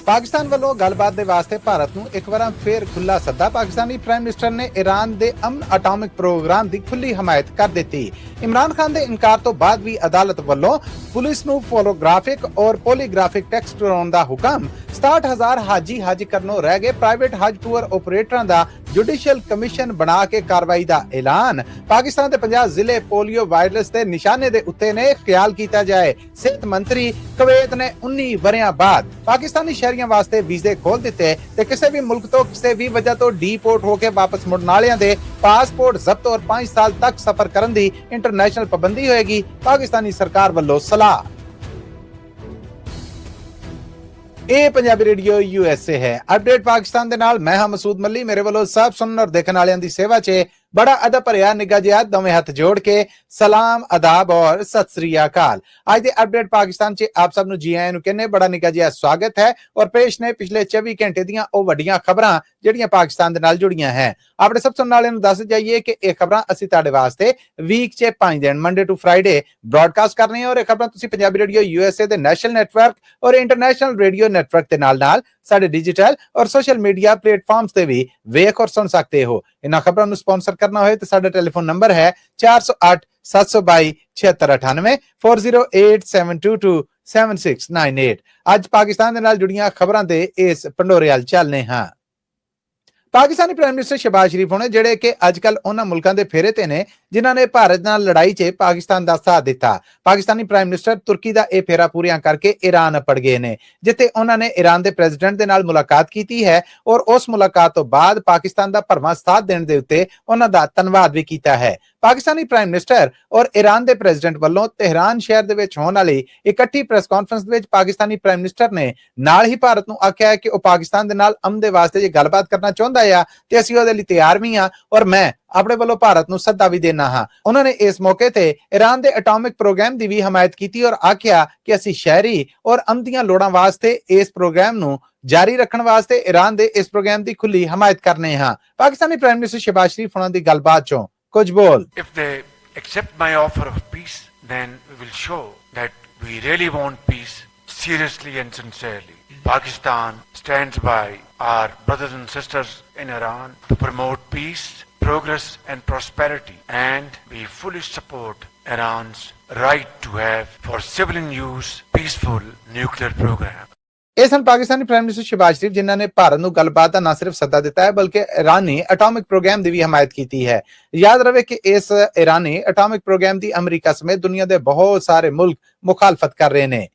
पाकिस्तान वालों गलबात दे वास्ते भारत नूं एक बार फिर खुला सद्दा। पाकिस्तानी प्राइम मिनिस्टर ने ईरान दे अमन एटॉमिक प्रोग्राम की खुली हमायत कर दी। इमरान खान के इनकार तो बाद भी अदालत वालों पुलिस नूं फोटोग्राफिक और पॉलीग्राफिक टेस्ट कराउण दा हुक्म। 67,000 हाजी हज करनों रह गए। प्राइवेट हज टूर ऑपरेटरां दा जुडिशियल कमीशन बना के कार्रवाई का ऐलान। पाकिस्तान के 50 जिले पोलियो वायरस के निशाने के उत्ते ने ख्याल किया जाए। सेहत मंत्री कुवैत ने 19 वरियां बाद पाकिस्तानी शहरियों वास्ते वीजे खोल दिते ते किसी भी मुल्क तो किसी भी वजह तो डीपोर्ट होकर वापस मुड़न वालियां दे पासपोर्ट जब्त और 5 साल तक सफर करन दी इंटरनेशनल पाबंदी होएगी। पाकिस्तानी सरकार वालों सलाह। ਇਹ ਪੰਜਾਬੀ ਰੇਡੀਓ USA है। अपडेट पाकिस्तान दे नाल मैं हां मसूद मल्ली। मेरे वालों सब सुनने और देखने वालियां दी सेवा च बड़ा अदब भरिया निगाह जिहा दोवें हाथ जोड़ के सलाम आदाब और सत श्री अकाल। आज दे अपडेट पाकिस्तान च आप सब नूं जी आयां नूं कहने बड़ा निगाह जिहा स्वागत है और पेश ने पिछले 24 घंटे दियां ओ वड्डियां खबरां ਜਿਹੜੀਆਂ पाकिस्तान दे नाल जुड़ियां हैं। अपने सब सुनने वालियां नूं दस जाइए कि ਇਹ खबरां ਅਸੀਂ ਤੁਹਾਡੇ ਵਾਸਤੇ ਵੀਕ 'ਚ 5 ਦਿਨ मंडे टू फ्राइडे ब्रॉडकास्ट कर रहे हैं और ਇਹ खबरां ਤੁਸੀਂ ਪੰਜਾਬੀ ਰੇਡੀਓ USA ਦੇ ਨੈਸ਼ਨਲ ਨੈਟਵਰਕ और इंटरनेशनल रेडियो नेटवर्क के नाल साडे डिजिटल और सोशल मीडिया प्लेटफॉर्म्स ते भी वेख और सुन सकते हो। इन्हां खबरां नूं स्पॉन्सर करना होए तो साडा टेलीफोन नंबर है 408 722 7698 408 722 7698। आज पाकिस्तान दे नाल जुड़ियां खबरां दे इस पंडोरे अल चलने हां। पाकिस्तानी प्राइम मिनिस्टर शहबाज शरीफ होने जेड़े कि अजकल उन्हां मुल्कां दे फेरे ते ने जिन्हां ने भारत नाल लड़ाई च पाकिस्तान दा साथ दिता। पाकिस्तानी प्राइम मिनिस्टर तुर्की दा ए फेरा पूरियां करके ईरान पड़ गए ने जिथे उन्हां ने ईरान दे प्रेजिडेंट दे नाल मुलाकात कीती है और उस मुलाकात तो बाद पाकिस्तान दा भरवां साथ देण दे उत्ते उन्हां दा धन्नवाद भी कीता है। पाकिस्तानी प्राइम मिनिस्टर और ईरान दे प्रेजिडेंट वालों तेहरान शहर दे विच होण वाली इकट्ठी प्रेस कॉन्फ्रेंस दे विच पाकिस्तानी प्राइम मिनिस्टर ने नाल ही भारत नूं आख्या है कि वह पाकिस्तान दे नाल अमन दे वास्ते जे गलबात करना चाहुंदा है ते असीं उहदे लई तैयार भी हां और मैं अपने वालों भारत नूं सद्दा भी देना हां। उन्होंने इस मौके ते ईरान दे एटॉमिक प्रोग्राम दी भी हमायत की और आख्या कि असीं शहरी और अमन दीआं लोड़ां वास्ते इस प्रोग्राम नूं जारी रखण वास्ते ईरान दे इस प्रोग्राम दी खुली हमायत करने हां। पाकिस्तानी प्राइम मिनिस्टर शहबाज शरीफ होणां दी गलबात चों कुछ बोल। If they accept my offer of peace, then we will show that we really want peace seriously and sincerely. Pakistan stands by our brothers and sisters in Iran to promote peace, progress and prosperity, and we fully support Iran's right to have for civilian use peaceful nuclear program. ਇਹ ਸਨ Pakistani prime ਮਿनिस्टर Shahbaz शरीफ जिन्हां ने भारत ਨੂੰ ਗੱਲਬਾਤ ਦਾ ਨਾ ਸਿਰਫ ਸੱਦਾ ਦਿੱਤਾ ਹੈ ਬਲਕਿ ਈਰਾਨੀ ਐਟॉमिक प्रोग्राम ਦੀ ਵੀ ਹਮਾਇਤ ਕੀਤੀ ਹੈ। याद रहे कि इस ईरानी एटॉमिक प्रोग्राम की अमरीका समेत दुनिया के बहुत सारे मुल्क मुखालफत कर रहे हैं।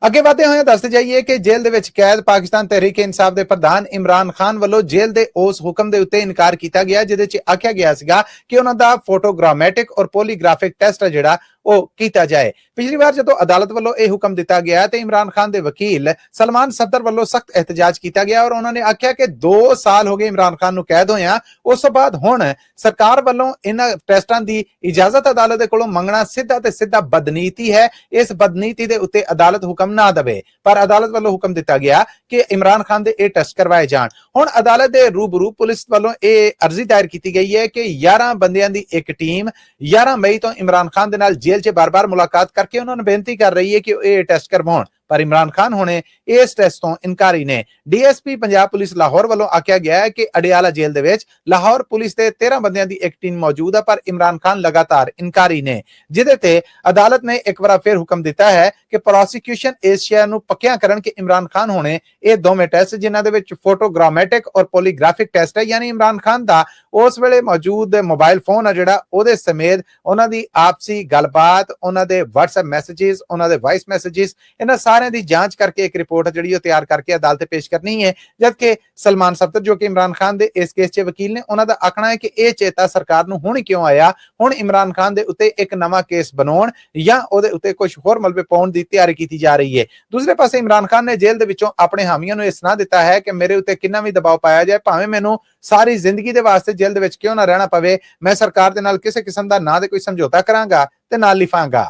अगे बढ़ते हुए दसते जाइए कि जेल दे विच कैद पाकिस्तान तहरीक इंसाफ के प्रधान इमरान खान वालों जेल के उस हुक्म के उत्ते इनकार किया गया जिहदे च आख्या गया सीगा कि उन्हां दा फोटोग्रामेटिक और पॉलीग्राफिक टेस्ट है जिहड़ा ਉਹ ਕੀਤਾ ਜਾਏ। ਪਿਛਲੀ ਵਾਰ ਜਦੋਂ ਅਦਾਲਤ ਵੱਲੋਂ ਇਹ ਹੁਕਮ ਦਿੱਤਾ ਗਿਆ ਤੇ ਇਮਰਾਨ ਖਾਨ ਦੇ ਵਕੀਲ ਸਲਮਾਨ ਸਫਦਰ ਵੱਲੋਂ ਸਖਤ ਇhtਜਾਜ ਕੀਤਾ ਗਿਆ ਔਰ ਉਹਨਾਂ ਨੇ ਆਖਿਆ ਕਿ 2 ਸਾਲ ਹੋ ਗਏ ਇਮਰਾਨ ਖਾਨ ਨੂੰ ਕੈਦ ਹੋਇਆ। ਉਸ ਤੋਂ ਬਾਅਦ ਹੁਣ ਸਰਕਾਰ ਵੱਲੋਂ ਇਹਨਾਂ ਟੈਸਟਾਂ ਦੀ ਇਜਾਜ਼ਤ ਅਦਾਲਤ ਦੇ ਕੋਲੋਂ ਮੰਗਣਾ ਸਿੱਧਾ ਤੇ ਸਿੱਧਾ ਬਦਨੀਤੀ ਹੈ। ਇਸ ਬਦਨੀਤੀ ਦੇ ਉੱਤੇ ਅਦਾਲਤ ਹੁਕਮ ਨਾ ਦੇਵੇ ਪਰ ਅਦਾਲਤ ਵੱਲੋਂ ਹੁਕਮ ਦਿੱਤਾ ਗਿਆ ਕਿ ਇਮਰਾਨ ਖਾਨ ਦੇ ਇਹ ਟੈਸਟ ਕਰਵਾਏ ਜਾਣ। ਹੁਣ ਅਦਾਲਤ ਦੇ ਰੂਬਰੂ ਪੁਲਿਸ ਵੱਲੋਂ ਇਹ ਅਰਜ਼ੀ ਦਾਇਰ ਕੀਤੀ ਗਈ ਹੈ ਕਿ 11 ਬੰਦਿਆਂ ਦੀ ਇੱਕ ਟੀਮ 11 ਮਈ ਤੋਂ ਇਮਰਾਨ ਖਾਨ ਦੇ ਨਾਲ जेल च बार बार मुलाकात करके उन्होंने बेनती कर रही है कि ये टेस्ट करवाउण पर इमरान खान होने इस टेस्ट तो इनकारी ने। डीएसपी पंजाब पुलिस लाहौर वालों आख्या गया है कि अडियाला जेल दे विच लाहौर पुलिस दे 13 बंदियां दी एक टीम मौजूद है पर इमरान खान लगातार इनकारी ने जिहदे ते अदालत ने एक बार फिर हुक्म दिता है कि प्रोसिक्यूशन इस शय नूं पक्कियां करन कि इमरान खान होने ये दोवें टेस्ट जिन्हां दे विच फोटोग्रामेटिक और पॉलीग्राफिक टेस्ट है यानी इमरान खान दा उस वेले मौजूद मोबाइल फोन है जिहड़ा ओहदे समेत उन्हां दी आपसी गलबात उन्हां दे WhatsApp मैसेजेस उन्हां दे वॉइस मैसेजेस इन्हां सारे दी जांच करके एक रिपोर्ट जिहड़ी ओ तैयार करके अदालत पेश करनी है। जबकि सलमान सफदर जो कि इमरान खान दे इस केस च वकील ने उन्हां दा आखना है कि यह चेता सरकार नूं हुण क्यों आया। हुण इमरान खान दे उत्ते एक नवां केस बनाउण या ओहदे उत्ते कुछ होर मलबे पाउण दी तैयारी कीती जा रही है। दूसरे पासे इमरान खान ने जेल दे विचों अपने हामियां नूं इह सलाह दिता है कि मेरे उत्ते किन्ना भी दबाव पाया जाए भावें मैनूं सारी जिंदगी दे वास्ते जेल दे विच क्यों ना रहना पवे मैं सरकार दे नाल किसी किस्म दा ना दे कोई समझौता करांगा ते ना लिफांगा।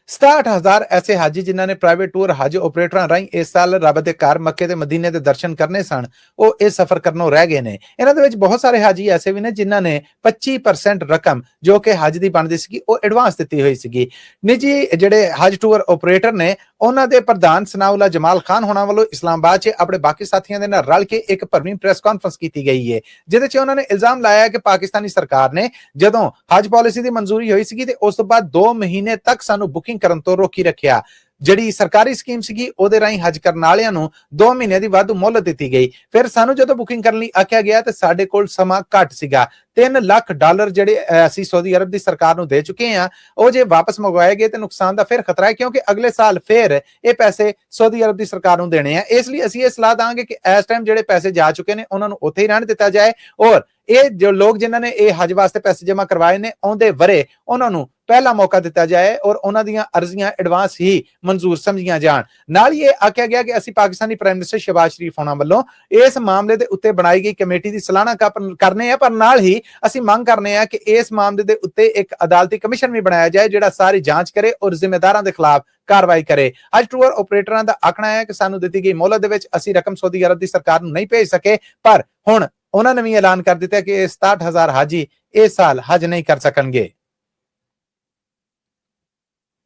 67,000 ऐसे हाजी जिन्होंने प्राइवेट टूर हज ऑपरेटर राही इस साल रब दे घर मक्के ते मदीने दे दर्शन करने सन वो इस सफर करनों रह गए ने। इन्हां दे विच बहुत सारे हाजी ऐसे भी ने जिन्हां ने 25% रकम जो कि हज दी बनदी सी वो एडवांस दित्ती हुई सी। निजी जिहड़े हज टूर ऑपरेटर ने ਉਹਨਾਂ ਦੇ ਪ੍ਰਧਾਨ ਸਨਾਉਲਾ ਜਮਾਲ ਖਾਨ ਹੋਣਾ ਵੱਲੋਂ ਇਸਲਾਮਾਬਾਦ 'ਚ ਆਪਣੇ ਬਾਕੀ ਸਾਥੀਆਂ ਦੇ ਨਾਲ ਰਲ ਕੇ ਇੱਕ ਭਰਵੀਂ ਪ੍ਰੈਸ ਕਾਨਫਰੰਸ ਕੀਤੀ ਗਈ ਹੈ, ਜਿਹਦੇ 'ਚ ਉਹਨਾਂ ਨੇ ਇਲਜ਼ਾਮ ਲਾਇਆ ਕਿ ਪਾਕਿਸਤਾਨੀ ਸਰਕਾਰ ਨੇ ਜਦੋਂ ਹਜ ਪਾਲਿਸੀ ਦੀ ਮਨਜ਼ੂਰੀ ਹੋਈ ਸੀਗੀ ਤੇ ਉਸ ਤੋਂ ਬਾਅਦ 2 ਮਹੀਨੇ ਤੱਕ ਸਾਨੂੰ ਬੁਕਿੰਗ ਕਰਨ ਤੋਂ ਰੋਕੀ ਰੱਖਿਆ। ਜਿਹੜੀ ਸਰਕਾਰੀ ਸਕੀਮ ਸੀਗੀ ਉਹਦੇ ਰਾਹੀਂ ਹਜ ਕਰਨ ਵਾਲਿਆਂ ਨੂੰ 2 ਮਹੀਨੇ ਦੀ ਵਾਧੂ ਮੁਹਲਤ ਦਿੱਤੀ ਗਈ। ਫਿਰ ਸਾਨੂੰ ਜਦੋਂ ਬੁਕਿੰਗ ਕਰਨ ਲਈ ਆਖਿਆ ਗਿਆ ਤੇ ਸਾਡੇ ਕੋਲ ਸਮਾਂ ਘੱਟ ਸੀਗਾ। $3 ਲੱਖ ਜਿਹੜੇ ਅਸੀਂ ਸਾਊਦੀ ਅਰਬ ਦੀ ਸਰਕਾਰ ਨੂੰ ਦੇ ਚੁੱਕੇ ਹਾਂ, ਉਹ ਜੇ ਵਾਪਸ ਮੰਗਵਾਏ ਗਏ ਤੇ ਨੁਕਸਾਨ ਦਾ ਫਿਰ ਖਤਰਾ ਹੈ, ਕਿਉਂਕਿ ਅਗਲੇ ਸਾਲ ਫਿਰ ਇਹ ਪੈਸੇ ਸਾਊਦੀ ਅਰਬ ਦੀ ਸਰਕਾਰ ਨੂੰ ਦੇਣੇ ਆ। ਇਸ ਲਈ ਅਸੀਂ ਇਹ ਸਲਾਹ ਦਾਂਗੇ ਕਿ ਇਸ ਟਾਈਮ ਜਿਹੜੇ ਪੈਸੇ ਜਾ ਚੁੱਕੇ ਨੇ ਉਹਨਾਂ ਨੂੰ ਉੱਥੇ ਹੀ ਰਹਿਣ ਦਿੱਤਾ ਜਾਏ ਔਰ ਇਹ ਜੋ ਲੋਕ ਜਿਨ੍ਹਾਂ ਨੇ ਇਹ ਹਜ ਵਾਸਤੇ ਪੈਸੇ ਜਮ੍ਹਾਂ ਕਰਵਾਏ ਨੇ ਆਉਂਦੇ ਵਰੇ ਉਹਨਾਂ ਨੂੰ ਪਹਿਲਾ ਮੌਕਾ ਦਿੱਤਾ ਜਾਏ ਔਰ ਉਹਨਾਂ ਦੀਆਂ ਅਰਜ਼ੀਆਂ ਐਡਵਾਂਸ ਹੀ ਮਨਜ਼ੂਰ ਸਮਝੀਆਂ ਜਾਣ। ਨਾਲ ਹੀ ਇਹ ਆਖਿਆ ਗਿਆ ਕਿ ਅਸੀਂ ਪਾਕਿਸਤਾਨੀ ਪ੍ਰਾਈਮ ਮਿਨਿਸਟਰ ਸ਼ਹਿਬਾਜ਼ ਸ਼ਰੀਫ ਹੋਣਾ ਵੱਲੋਂ ਇਸ ਮਾਮਲੇ ਦੇ ਉੱਤੇ ਬਣਾਈ ਗਈ ਕਮੇਟੀ ਦੀ ਸਲਾਹਨਾ ਕਰਨੇ ਆ, ਪਰ ਨਾਲ ਹੀ ਅਸੀਂ ਮੰਗ ਕਰਨੇ ਆ ਕਿ ਇਸ ਮਾਮਲੇ ਦੇ ਉੱਤੇ ਇੱਕ ਅਦਾਲਤੀ ਕਮਿਸ਼ਨ ਵੀ ਬਣਾਇਆ ਜਾਏ ਜਿਹੜਾ ਸਾਰੀ ਜਾਂਚ ਕਰੇ ਔਰ ਜ਼ਿੰਮੇਦਾਰਾਂ ਦੇ ਖਿਲਾਫ ਕਾਰਵਾਈ ਕਰੇ। ਹਜ ਟੂਰ ਆਪਰੇਟਰਾਂ ਦਾ ਆਖਣਾ ਹੈ ਕਿ ਸਾਨੂੰ ਦਿੱਤੀ ਗਈ ਮੋਹਲਤ ਦੇ ਵਿੱਚ ਅਸੀਂ ਰਕਮ ਸਾਊਦੀ ਅਰਬ ਦੀ ਸਰਕਾਰ ਨੂੰ ਨਹੀਂ ਭੇਜ ਸਕੇ, ਪਰ ਹੁਣ ਉਹਨਾਂ ਨੇ ਵੀ ਐਲਾਨ ਕਰ ਦਿੱਤਾ ਕਿ 67,000 ਹਾਜੀ ਇਸ ਸਾਲ ਹਜ ਨਹੀਂ ਕਰ ਸਕਣਗੇ।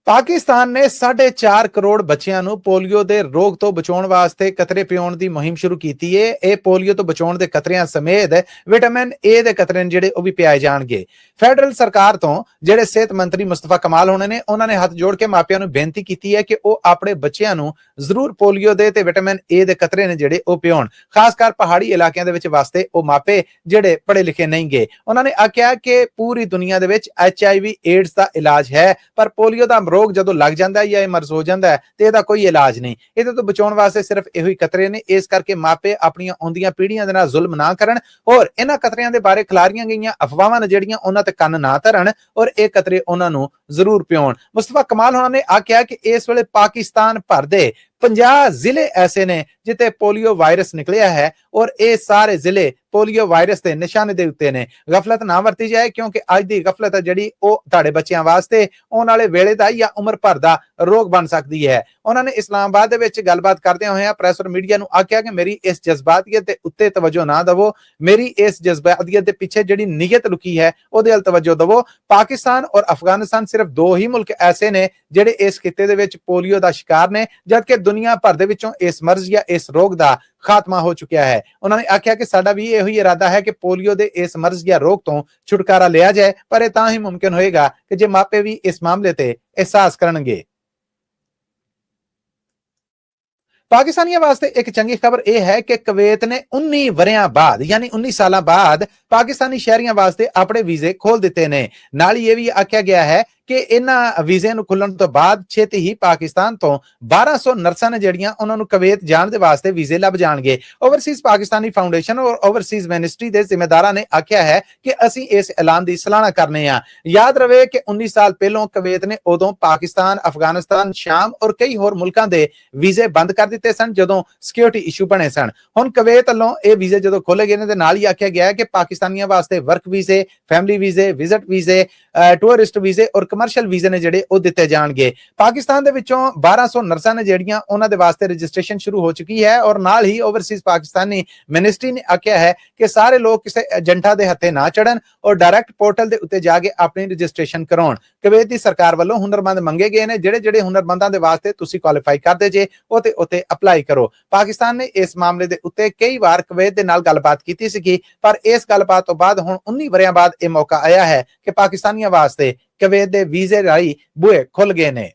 ਪਾਕਿਸਤਾਨ ਨੇ 4.5 ਕਰੋੜ ਬੱਚਿਆਂ ਨੂੰ ਪੋਲੀਓ ਦੇ ਰੋਗ ਤੋਂ ਬਚਾਉਣ ਵਾਸਤੇ ਕਤਰੇ ਪਿਉਣ ਦੀ ਮੁਹਿੰਮ ਸ਼ੁਰੂ ਕੀਤੀ ਹੈ। ਇਹ ਪੋਲੀਓ ਤੋਂ ਬਚਾਉਣ ਦੇ ਕਤਰਿਆਂ ਸਮੇਤ ਵਿਟਾਮਿਨ ਏ ਦੇ ਕਤਰੇ ਜਿਹੜੇ ਉਹ ਵੀ ਪਿਆਏ ਜਾਣਗੇ। ਫੈਡਰਲ ਸਰਕਾਰ ਤੋਂ ਜਿਹੜੇ ਸਿਹਤ ਮੰਤਰੀ ਮੁਸਤਫਾ ਕਮਾਲ ਹੋਣੇ ਨੇ ਉਹਨਾਂ ਨੇ ਹੱਥ ਜੋੜ ਕੇ ਮਾਪਿਆਂ ਨੂੰ ਬੇਨਤੀ ਕੀਤੀ ਹੈ ਕਿ ਉਹ ਆਪਣੇ ਬੱਚਿਆਂ ਨੂੰ ਜ਼ਰੂਰ ਪੋਲੀਓ ਦੇ ਤੇ ਵਿਟਾਮਿਨ ਏ ਦੇ ਕਤਰੇ ਨੇ ਜਿਹੜੇ ਉਹ ਪਿਉਣ, ਖਾਸ ਕਰ ਪਹਾੜੀ ਇਲਾਕਿਆਂ ਦੇ ਵਿੱਚ ਵਾਸਤੇ ਉਹ ਮਾਪੇ ਜਿਹੜੇ ਪੜ੍ਹੇ ਲਿਖੇ ਨਹੀਂਗੇ। ਉਹਨਾਂ ਨੇ ਆਖਿਆ ਕਿ ਪੂਰੀ ਦੁਨੀਆ ਦੇ ਵਿੱਚ HIV ਏਡਸ ਦਾ ਇਲਾਜ ਹੈ, ਪਰ ਪੋਲੀਓ ਦਾ ਰੋਗ ਜਦੋਂ ਲੱਗ ਜਾਂਦਾ ਜਾਂ ਇਹ ਮਰਜ਼ ਹੋ ਜਾਂਦਾ ਤੇ ਇਹਦਾ ਕੋਈ ਇਲਾਜ ਨਹੀਂ। ਇਹਦੇ ਤੋਂ ਬਚਾਉਣ ਵਾਸਤੇ ਸਿਰਫ ਇਹੋ ਹੀ ਕਤਰੇ ਨੇ। ਇਸ ਕਰਕੇ ਮਾਪੇ ਆਪਣੀਆਂ ਆਉਂਦੀਆਂ ਪੀੜ੍ਹੀਆਂ ਦੇ ਨਾਲ ਜ਼ੁਲਮ ਨਾ ਕਰਨ ਔਰ ਇਹਨਾਂ ਕਤਰਿਆਂ ਦੇ ਬਾਰੇ ਖਿਲਾਰੀਆਂ ਗਈਆਂ ਅਫਵਾਹਾਂ ਨੇ ਜਿਹੜੀਆਂ ਉਹਨਾਂ ਤੇ ਕੰਨ ਨਾ ਧਰਨ ਔਰ ਇਹ ਕਤਰੇ ਉਹਨਾਂ ਨੂੰ ਜ਼ਰੂਰ ਪਿਉਣ। ਮੁਸਤਫਾ ਕਮਾਲ ਹੋਣਾ ਨੇ ਆਖਿਆ ਕਿ ਇਸ ਵੇਲੇ ਪਾਕਿਸਤਾਨ ਭਰ ਦੇ 50 ਜ਼ਿਲ੍ਹੇ ਐਸੇ ਨੇ ਜਿੱਥੇ ਪੋਲੀਓ ਵਾਇਰਸ ਨਿਕਲਿਆ ਹੈ ਔਰ ਇਹ ਸਾਰੇ ਜ਼ਿਲ੍ਹੇ ਪੋਲੀਓ ਵਾਇਰਸ ਦੇ ਨਿਸ਼ਾਨੇ ਦੇ ਉੱਤੇ ਨੇ। ਗਫਲਤ ਨਾ ਵਰਤੀ ਜਾਏ, ਕਿਉਂਕਿ ਅੱਜ ਦੀ ਗਫਲਤ ਹੈ ਜਿਹੜੀ ਉਹ ਤੁਹਾਡੇ ਬੱਚਿਆਂ ਵਾਸਤੇ ਆਉਣ ਵਾਲੇ ਵੇਲੇ ਦਾ ਜਾਂ ਉਮਰ ਭਰ ਦਾ ਰੋਗ ਬਣ ਸਕਦੀ ਹੈ। ਉਹਨਾਂ ਨੇ ਇਸਲਾਮਾਬਾਦ ਦੇ ਵਿੱਚ ਗੱਲਬਾਤ ਕਰਦਿਆਂ ਹੋਇਆਂ ਪ੍ਰੈਸ ਔਰ ਮੀਡੀਆ ਨੂੰ ਆਖਿਆ ਕਿ ਮੇਰੀ ਇਸ ਜਜ਼ਬਾਤੀਅਤ ਦੇ ਉੱਤੇ ਤਵੱਜੋ ਨਾ ਦਵੋ, ਮੇਰੀ ਇਸ ਜਜ਼ਬਾਤੀਅਤ ਦੇ ਪਿੱਛੇ ਜਿਹੜੀ ਨੀਅਤ ਲੁਕੀ ਹੈ ਉਹਦੇ ਵੱਲ ਤਵੱਜੋ ਦਵੋ। ਪਾਕਿਸਤਾਨ ਔਰ ਅਫਗਾਨਿਸਤਾਨ ਸਿਰਫ 2 ਹੀ ਮੁਲਕ ਐਸੇ ਨੇ ਜਿਹੜੇ ਇਸ ਖਿੱਤੇ ਦੇ ਵਿੱਚ ਪੋਲੀਓ ਦਾ ਸ਼ਿਕਾਰ ਨੇ, ਜਦਕਿ ਦੁਨੀਆ ਭਰ ਦੇ ਵਿੱਚੋਂ ਇਸ ਮਰਜ਼ ਜਾਂ ਇਸ ਰੋਗ ਦਾ ਖਾਤਮਾ ਹੋ ਚੁੱਕਿਆ ਹੈ। ਉਹਨਾਂ ਨੇ ਆਖਿਆ ਕਿ ਸਾਡਾ ਵੀ ਇਹੋ ਹੀ ਇਰਾਦਾ ਹੈ ਕਿ ਪੋਲੀਓ ਦੇ ਇਸ ਮਰਜ਼ ਜਾਂ ਰੋਗ ਤੋਂ ਛੁਟਕਾਰਾ ਲਿਆ ਜਾਏ, ਪਰ ਇਹ ਤਾਂ ਹੀ ਮੁਮਕਿਨ ਹੋਏਗਾ ਕਿ ਜੇ ਮਾਪੇ ਵੀ ਇਸ ਮਾਮਲੇ ਤੇ ਅਹਿਸਾਸ ਕਰਨਗੇ। ਪਾਕਿਸਤਾਨੀਆਂ ਵਾਸਤੇ ਇੱਕ ਚੰਗੀ ਖਬਰ ਇਹ ਹੈ ਕਿ ਕੁਵੈਤ ਨੇ 19 ਵਰਿਆਂ ਬਾਅਦ ਯਾਨੀ 19 ਸਾਲਾਂ ਬਾਅਦ ਪਾਕਿਸਤਾਨੀ ਸ਼ਹਿਰੀਆਂ ਵਾਸਤੇ ਆਪਣੇ ਵੀਜ਼ੇ ਖੋਲ ਦਿੱਤੇ ਨੇ। ਨਾਲ ਹੀ ਇਹ ਵੀ ਆਖਿਆ ਗਿਆ ਹੈ ਕਿ ਇਹਨਾਂ ਵੀਜ਼ੇ ਨੂੰ ਖੁੱਲਣ ਤੋਂ ਬਾਅਦ ਛੇਤੀ ਹੀ ਪਾਕਿਸਤਾਨ ਤੋਂ 1200 ਨਰਸਾਂ ਨੇ ਜਿਹੜੀਆਂ ਉਹਨਾਂ ਨੂੰ ਕੁਵੈਤ ਜਾਣ ਦੇ ਵਾਸਤੇ ਵੀਜ਼ੇ ਲੱਭ ਜਾਣਗੇ। ਓਵਰਸੀਜ਼ ਪਾਕਿਸਤਾਨੀ ਫਾਊਂਡੇਸ਼ਨ ਔਰ ਓਵਰਸੀਜ਼ ਮਿਨਿਸਟਰੀ ਦੇ ਜ਼ਿੰਮੇਦਾਰਾਂ ਨੇ ਆਖਿਆ ਹੈ ਕਿ ਅਸੀਂ ਇਸ ਐਲਾਨ ਦੀ ਸਲਾਹਨਾ ਕਰਨੇ ਆ। ਯਾਦ ਰਵੇ ਕਿ 19 ਸਾਲ ਪਹਿਲਾਂ ਕੁਵੈਤ ਨੇ ਉਦੋਂ ਪਾਕਿਸਤਾਨ, ਅਫਗਾਨਿਸਤਾਨ, ਸ਼ਾਮ ਔਰ ਕਈ ਹੋਰ ਮੁਲਕਾਂ ਦੇ ਵੀਜ਼ੇ ਬੰਦ ਕਰ ਦਿੱਤੇ ਸਨ ਜਦੋਂ ਸਿਕਿਉਰਿਟੀ ਇਸ਼ੂ ਬਣੇ ਸਨ। ਹੁਣ ਕੁਵੈਤ ਵੱਲੋਂ ਇਹ ਵੀਜ਼ੇ ਜਦੋਂ ਖੋਲੇ ਗਏ ਨੇ ਤੇ ਨਾਲ ਹੀ ਆਖਿਆ ਗਿਆ ਹੈ ਕਿ ਪਾਕਿਸਤਾਨੀਆਂ ਵਾਸਤੇ ਵਰਕ ਵੀਜ਼ੇ, ਫੈਮਿਲੀ ਵੀਜ਼ੇ, ਵਿਜ਼ਿਟ ਵੀਜ਼ੇ, ਟੂਰਿਸਟ ਵੀਜ਼ੇ ਔਰ ਕਮਰਸ਼ੀਅਲ ਵੀਜ਼ੇ ਨੇ ਜਿਹੜੇ ਉਹ ਦਿੱਤੇ ਜਾਣਗੇ। ਪਾਕਿਸਤਾਨ ਦੇ ਵਿੱਚੋਂ 1200 ਨਰਸਾਂ ਨੇ ਜਿਹੜੀਆਂ ਉਹਨਾਂ ਦੇ ਵਾਸਤੇ ਰਜਿਸਟ੍ਰੇਸ਼ਨ ਸ਼ੁਰੂ ਹੋ ਚੁੱਕੀ ਹੈ ਔਰ ਨਾਲ ਹੀ ਓਵਰਸੀਜ਼ ਪਾਕਿਸਤਾਨੀ ਮਿਨਿਸਟਰੀ ਨੇ ਆਖਿਆ ਹੈ ਕਿ ਸਾਰੇ ਲੋਕ ਕਿਸੇ ਏਜੰਟਾਂ ਦੇ ਹੱਥੇ ਨਾ ਚੜਨ ਔਰ ਡਾਇਰੈਕਟ ਪੋਰਟਲ ਦੇ ਉੱਤੇ ਜਾ ਕੇ ਆਪਣੀ ਰਜਿਸਟ੍ਰੇਸ਼ਨ ਕਰਾਉਣ। ਕੁਵੈਤ ਦੀ ਸਰਕਾਰ ਵੱਲੋਂ ਹੁਨਰਮੰਦ ਮੰਗੇ ਗਏ ਨੇ, ਜਿਹੜੇ ਹੁਨਰਮੰਦਾਂ ਦੇ ਵਾਸਤੇ ਤੁਸੀਂ ਕੁਆਲੀਫਾਈ ਕਰਦੇ ਜੇ ਉਹ ਤੇ ਉੱਤੇ ਅਪਲਾਈ ਕਰੋ। ਪਾਕਿਸਤਾਨ ਨੇ ਇਸ ਮਾਮਲੇ ਦੇ ਉੱਤੇ ਕਈ ਵਾਰ ਕੁਵੈਤ ਦੇ ਨਾਲ ਗੱਲਬਾਤ ਕੀਤੀ ਸੀਗੀ, ਪਰ ਇਸ ਗੱਲਬਾਤ ਤੋਂ ਬਾਅਦ ਹੁਣ 19 ਵਰਿਆਂ ਬਾਅਦ ਇਹ ਮੌਕਾ ਆਇਆ ਹੈ ਕਿ ਪਾਕਿਸਤਾਨੀਆਂ ਵਾਸਤੇ ਕੁਵੈਤ ਦੇ ਵੀਜ਼ੇ ਰਾਹੀਂ ਬੂਹੇ ਖੁੱਲ ਗਏ ਨੇ।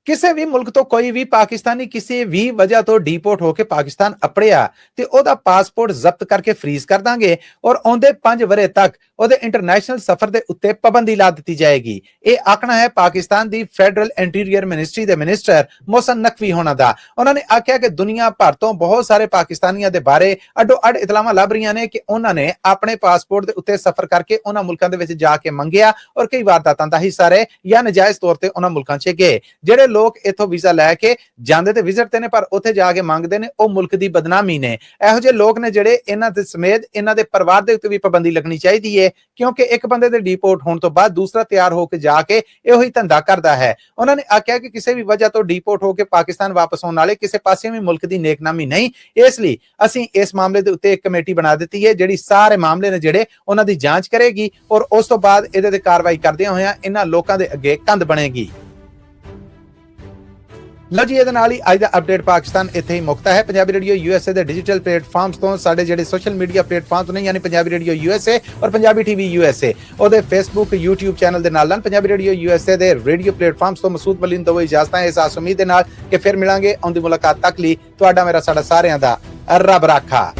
ਕਿਸੇ ਵੀ ਮੁਲਕ ਤੋਂ ਕੋਈ ਵੀ ਪਾਕਿਸਤਾਨੀ ਕਿਸੇ ਵੀ ਵਜ੍ਹਾ ਤੋਂ ਡੀਪੋਰਟ ਹੋ ਕੇ ਪਾਕਿਸਤਾਨ ਅਪੜਿਆ ਤੇ ਉਹਦਾ ਪਾਸਪੋਰਟ ਜ਼ਬਤ ਕਰਕੇ ਫਰੀਜ਼ ਕਰ ਦਾਂਗੇ ਔਰ ਆਉਂਦੇ 5 ਵਰੇ ਤੱਕ ਉਹਦੇ ਇੰਟਰਨੈਸ਼ਨਲ ਸਫ਼ਰ ਦੇ ਉੱਤੇ ਪਾਬੰਦੀ ਲਾ ਦਿੱਤੀ ਜਾਏਗੀ। ਇਹ ਆਖਣਾ ਹੈ ਪਾਕਿਸਤਾਨ ਦੀ ਫੈਡਰਲ ਇੰਟੀਰੀਅਰ ਮਿਨਿਸਟਰੀ ਦੇ ਮਿਨਿਸਟਰ ਮੋਹਸਨ ਨਕਵੀ ਹੋਣਾ ਦਾ। ਉਹਨਾਂ ਨੇ ਆਖਿਆ ਕਿ ਦੁਨੀਆ ਭਰ ਤੋਂ ਬਹੁਤ ਸਾਰੇ ਪਾਕਿਸਤਾਨੀਆਂ ਦੇ ਬਾਰੇ ਅੱਡੋ-ਅੱਡ ਇਤਲਾਹਾਂ ਲੱਭ ਰਹੀਆਂ ਨੇ ਕਿ ਉਹਨਾਂ ਨੇ ਆਪਣੇ ਪਾਸਪੋਰਟ ਦੇ ਉੱਤੇ ਸਫ਼ਰ ਕਰਕੇ ਉਹਨਾਂ ਮੁਲਕਾਂ ਦੇ ਵਿੱਚ ਜਾ ਕੇ ਮੰਗਿਆ ਔਰ ਕਈ ਵਾਰਦਾਤਾਂ ਦਾ ਹਿੱਸਾ ਰਹੇ ਜਾਂ ਨਜਾਇਜ਼ ਤੌਰ ਤੇ ਉਹਨਾਂ ਮੁਲਕਾਂ 'ਚ ਗਏ। ਜਿਹੜੇ ਲੋਕ ਇਥੋਂ ਵੀਜ਼ਾ ਲੈ ਕੇ ਜਾਂਦੇ ਤੇ ਵਿਜ਼ਿਟ ਤੇ ਨੇ ਪਰ ਉੱਥੇ ਜਾ ਕੇ ਮੰਗਦੇ ਨੇ, ਉਹ ਮੁਲਕ ਦੀ ਬਦਨਾਮੀ ਨੇ। ਇਹੋ ਜਿਹੇ ਲੋਕ ਨੇ ਜਿਹੜੇ ਇਹਨਾਂ ਦੇ ਸਮੇਤ ਇਹਨਾਂ ਦੇ ਪਰਿਵਾਰ ਦੇ ਉੱਤੇ ਵੀ ਪਾਬੰਦੀ ਲੱਗਣੀ ਚਾਹੀਦੀ ਹੈ, ਕਿਉਂਕਿ ਇੱਕ ਬੰਦੇ ਦੇ ਡੀਪੋਰਟ ਹੋਣ ਤੋਂ ਬਾਅਦ ਦੂਸਰਾ ਤਿਆਰ ਹੋ ਕੇ ਜਾ ਕੇ ਇਹੋ ਹੀ ਧੰਦਾ ਕਰਦਾ ਹੈ। ਉਹਨਾਂ ਨੇ ਆਖਿਆ ਕਿ ਕਿਸੇ ਵੀ ਵਜ੍ਹਾ ਤੋਂ ਡੀਪੋਰਟ ਹੋ ਕੇ ਪਾਕਿਸਤਾਨ ਵਾਪਸ ਆਉਣ ਵਾਲੇ ਕਿਸੇ ਪਾਸੇ ਵੀ ਮੁਲਕ ਦੀ ਨੇਕਨਾਮੀ ਨਹੀਂ। ਇਸ ਲਈ ਅਸੀਂ ਇਸ ਮਾਮਲੇ ਦੇ ਉੱਤੇ ਇੱਕ ਕਮੇਟੀ ਬਣਾ ਦਿੱਤੀ ਹੈ ਜਿਹੜੀ ਸਾਰੇ ਮਾਮਲੇ ਨੇ ਜਿਹੜੇ ਉਹਨਾਂ ਦੀ ਜਾਂਚ ਕਰੇਗੀ ਔਰ ਉਸ ਤੋਂ ਬਾਅਦ ਇਹਦੇ ਤੇ ਕਾਰਵਾਈ ਕਰਦਿਆਂ ਹੋਇਆਂ ਇਹਨਾਂ ਲੋਕਾਂ ਦੇ ਅੱਗੇ ਕੰਧ ਬਣੇਗੀ। ਲਓ ਜੀ, ਇਹਦੇ ਨਾਲ ਹੀ ਅੱਜ ਦਾ ਅਪਡੇਟ ਪਾਕਿਸਤਾਨ ਇੱਥੇ ਹੀ ਮੁਕਤਾ ਹੈ। ਪੰਜਾਬੀ ਰੇਡੀਓ USA ਦੇ ਡਿਜੀਟਲ ਪਲੇਟਫਾਰਮਸ ਤੋਂ ਸਾਡੇ ਜਿਹੜੇ ਸੋਸ਼ਲ ਮੀਡੀਆ ਪਲੇਟਫਾਰਮਸ ਨੇ, ਯਾਨੀ ਪੰਜਾਬੀ ਰੇਡੀਓ USA ਔਰ ਪੰਜਾਬੀ TV USA, ਉਹਦੇ Facebook YouTube ਚੈਨਲ ਦੇ ਨਾਲ ਪੰਜਾਬੀ ਰੇਡੀਓ USA ਦੇ ਰੇਡੀਓ ਪਲੇਟਫਾਰਮਸ ਤੋਂ ਮਸੂਦ ਮਲੀਨ ਤੋਂ ਇਜਾਜ਼ਤ ਹੈ। ਇਸ ਆਸ ਉਮੀਦ ਦੇ ਨਾਲ ਕਿ ਫਿਰ ਮਿਲਾਂਗੇ। ਆਉਂਦੀ ਮੁਲਾਕਾਤ ਤੱਕ ਲਈ ਤੁਹਾਡਾ ਮੇਰਾ ਸਾਡਾ ਸਾਰਿਆਂ ਦਾ ਰੱਬ ਰਾਖਾ।